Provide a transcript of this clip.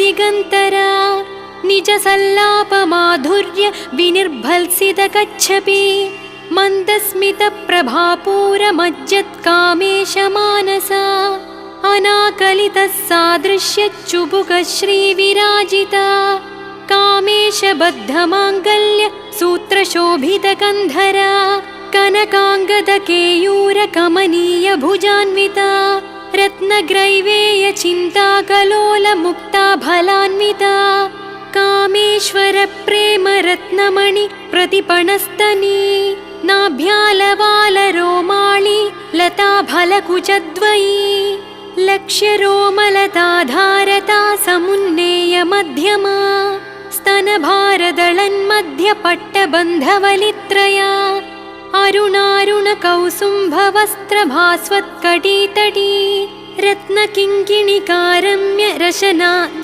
दिगन्तरा निजसल्लापमाधुर्य विनिर्भल्सितकच्छपि मन्दस्मितप्रभापूरमज्जत्कामेशमानसा अनाकलितः सादृश्यच्चुबुकश्रीविराजिता कामेशबद्धमाङ्गल्य सूत्रशोभितकन्धरा कनकाङ्गदकेयूरकमनीयभुजान्विता रत्नग्रैवेयचिन्ताकलोलमुक्ताफलान्विता कामेश्वरप्रेमरत्नमणि प्रतिपणस्तनी नाभ्यालवालरोमाळि लताफलकुचद्वयी लक्ष्यरोमलताधारता समुन्नेयमध्यमा स्तनभारदळन्मध्यपट्टबन्धवलित्रया अरुणारुणकौसुम्भवस्त्रभास्वत्कटीतटी रत्नकिङ्किणिकारम्य Rashna